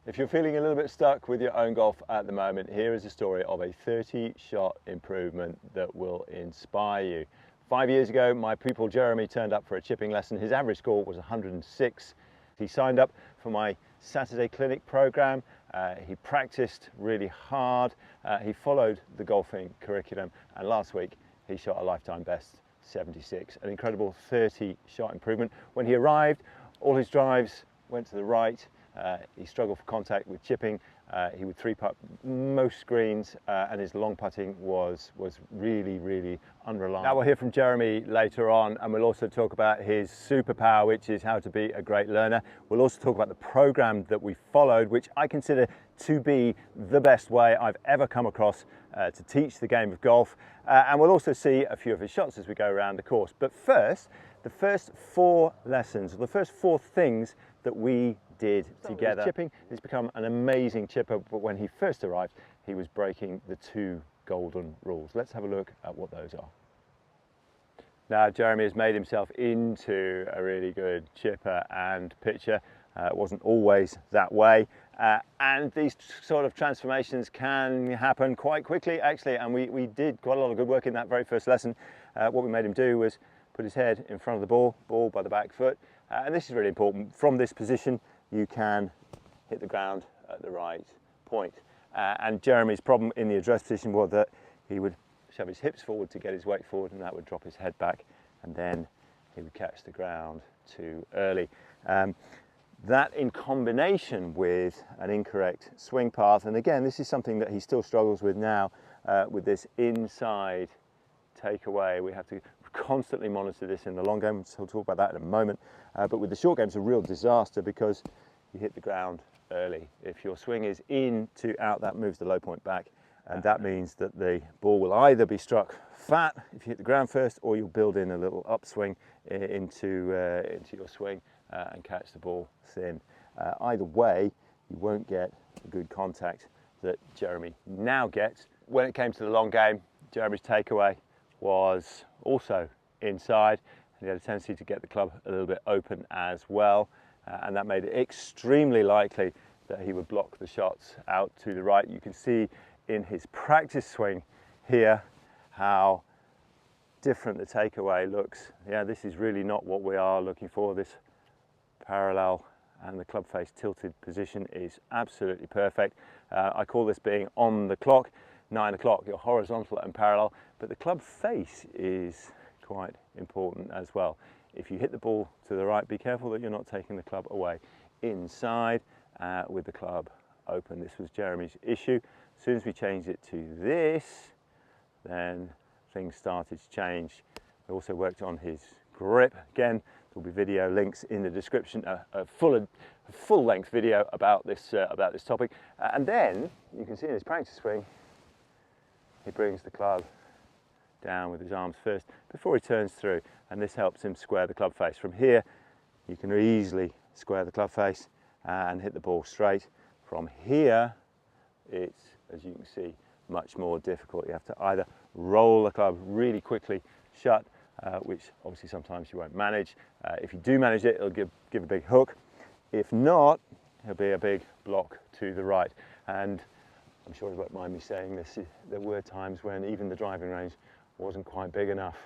If you're feeling a little bit stuck with your own golf at the moment, here is a story of a 30-shot improvement that will inspire you. 5 years ago, my pupil Jeremy turned up for a chipping lesson. His average score was 106. He signed up for my Saturday clinic program. He practiced really hard. He followed the golfing curriculum, and last week he shot a lifetime best 76, an incredible 30-shot improvement. When he arrived, all his drives went to the right. He struggled for contact with chipping. He would three-putt most screens, and his long putting was really unreliable. Now we'll hear from Jeremy later on, and we'll also talk about his superpower, which is how to be a great learner. We'll also talk about the program that we followed, which I consider to be the best way I've ever come across to teach the game of golf. And we'll also see a few of his shots as we go around the course. But first, the first 4 lessons, the first 4 things that we did together. Chipping has become an amazing chipper, but when he first arrived, he was breaking the 2 golden rules. Let's have a look at what those are. Now, Jeremy has made himself into a really good chipper and pitcher. It wasn't always that way, and these sort of transformations can happen quite quickly, actually, and we did quite a lot of good work in that very first lesson. What we made him do was put his head in front of the ball by the back foot, and this is really important. From this position, you can hit the ground at the right point. And Jeremy's problem in the address position was that he would shove his hips forward to get his weight forward, and that would drop his head back, and then he would catch the ground too early. That in combination with an incorrect swing path, and again, this is something that he still struggles with now, with this inside takeaway. We have to constantly monitor this in the long game, so we'll talk about that in a moment. But with the short game, it's a real disaster because you hit the ground early. If your swing is in to out, that moves the low point back, and that means that the ball will either be struck fat if you hit the ground first, or you'll build in a little upswing into your swing and catch the ball thin. Either way, you won't get the good contact that Jeremy now gets. When it came to the long game, Jeremy's takeaway was also inside, and he had a tendency to get the club a little bit open as well, and that made it extremely likely that he would block the shots out to the right. You can see in his practice swing here how different the takeaway looks. Yeah, this is really not what we are looking for. This parallel and the club face tilted position is absolutely perfect. I call this being on the clock. 9 o'clock, you're horizontal and parallel, but the club face is quite important as well. If you hit the ball to the right, be careful that you're not taking the club away inside with the club open. This was Jeremy's issue. As soon as we changed it to this, then things started to change. We also worked on his grip. Again, there'll be video links in the description, a full-length video about this topic. And then you can see in his practice swing, he brings the club down with his arms first before he turns through, and this helps him square the club face. From here, you can easily square the club face and hit the ball straight. From here, it's, as you can see, much more difficult. You have to either roll the club really quickly shut, which obviously sometimes you won't manage. If you do manage it, it'll give a big hook. If not, it'll be a big block to the right. And I'm sure you won't mind me saying this, there were times when even the driving range wasn't quite big enough.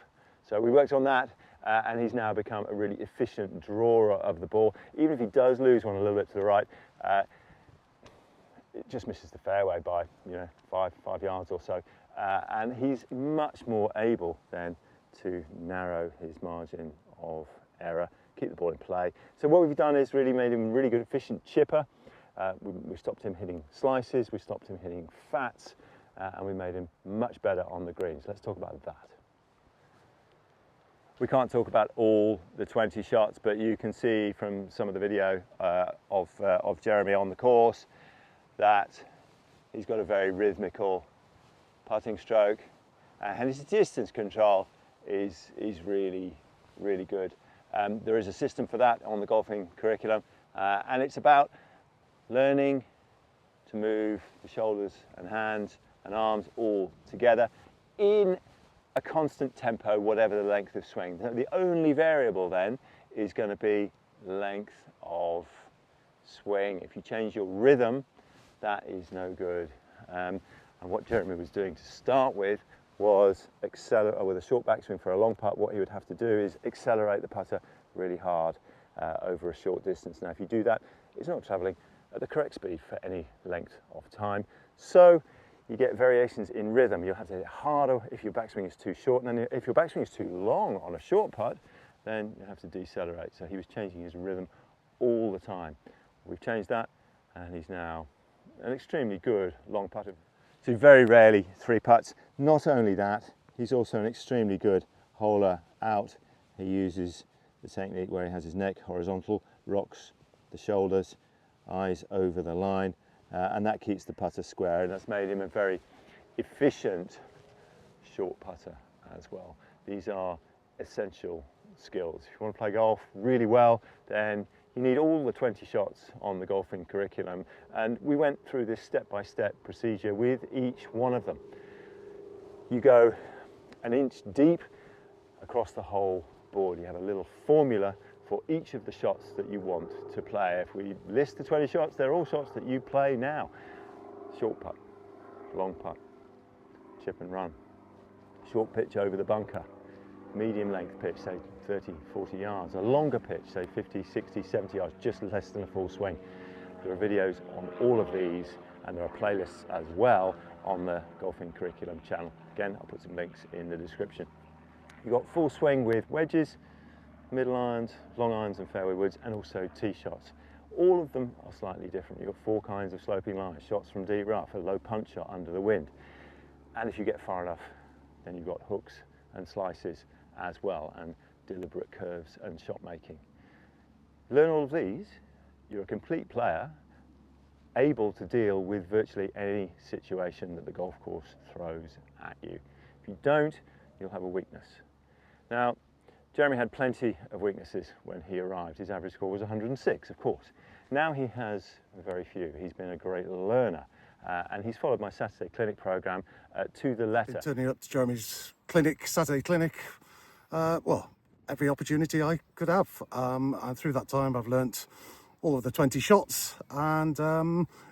So we worked on that, and he's now become a really efficient drawer of the ball. Even if he does lose one a little bit to the right, it just misses the fairway by 5 yards or so. And he's much more able then to narrow his margin of error, keep the ball in play. So what we've done is really made him a really good, efficient chipper. We stopped him hitting slices, we stopped him hitting fats, and we made him much better on the greens. Let's talk about that. We can't talk about all the 20 shots, but you can see from some of the video of Jeremy on the course that he's got a very rhythmical putting stroke, and his distance control is really good. There is a system for that on the golfing curriculum, and it's about learning to move the shoulders and hands and arms all together in a constant tempo, whatever the length of swing. The only variable then is going to be length of swing. If you change your rhythm, that is no good. And what Jeremy was doing to start with was accelerate with a short backswing for a long putt. What he would have to do is accelerate the putter really hard over a short distance. Now, if you do that, it's not traveling at the correct speed for any length of time. So you get variations in rhythm. You'll have to hit it harder if your backswing is too short, and then if your backswing is too long on a short putt, then you have to decelerate. So he was changing his rhythm all the time. We've changed that, and he's now an extremely good long putter. So very rarely 3 putts. Not only that, he's also an extremely good holer out. He uses the technique where he has his neck horizontal, rocks the shoulders, eyes over the line, and that keeps the putter square, and that's made him a very efficient short putter as well. These are essential skills. If you want to play golf really well, then you need all the 20 shots on the golfing curriculum, and we went through this step-by-step procedure with each one of them. You go an inch deep across the whole board. You have a little formula for each of the shots that you want to play. If we list the 20 shots, they're all shots that you play now. Short putt, long putt, chip and run, short pitch over the bunker, medium length pitch, say 30, 40 yards, a longer pitch, say 50, 60, 70 yards, just less than a full swing. There are videos on all of these, and there are playlists as well on the Golfing Curriculum channel. Again, I'll put some links in the description. You've got full swing with wedges, middle irons, long irons and fairway woods, and also tee shots. All of them are slightly different. You've got 4 kinds of sloping lines, shots from deep rough, a low punch shot under the wind. And if you get far enough, then you've got hooks and slices as well, and deliberate curves and shot making. Learn all of these, you're a complete player, able to deal with virtually any situation that the golf course throws at you. If you don't, you'll have a weakness. Now, Jeremy had plenty of weaknesses when he arrived. His average score was 106, of course. Now he has very few. He's been a great learner, and he's followed my Saturday clinic program to the letter. Turning up to Jeremy's clinic, Saturday clinic, well, every opportunity I could have. And through that time, I've learnt all of the 20 shots, and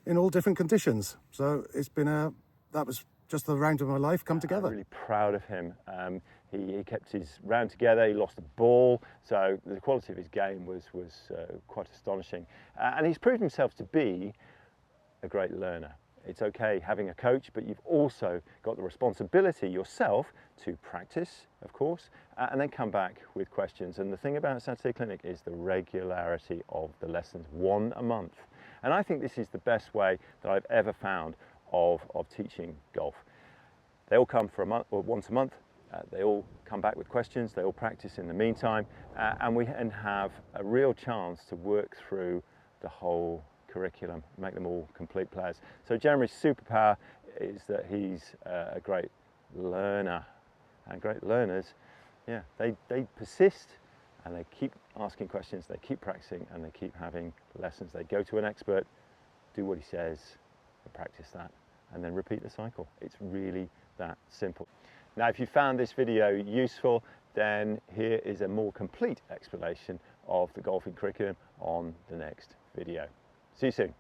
in all different conditions. So it's been that was just the round of my life come together. I'm really proud of him. He kept his round together, he lost a ball, so the quality of his game was quite astonishing. And he's proved himself to be a great learner. It's okay having a coach, but you've also got the responsibility yourself to practice, of course, and then come back with questions. And the thing about Saturday Clinic is the regularity of the lessons, 1 a month. And I think this is the best way that I've ever found of teaching golf. They all come for a month, or once a month. They all come back with questions. They all practice in the meantime, and we have a real chance to work through the whole curriculum, make them all complete players. So Jeremy's superpower is that he's a great learner, and great learners, yeah, they persist, and they keep asking questions, they keep practicing, and they keep having lessons. They go to an expert, do what he says, and practice that, and then repeat the cycle. It's really that simple. Now, if you found this video useful, then here is a more complete explanation of the golfing curriculum on the next video. See you soon.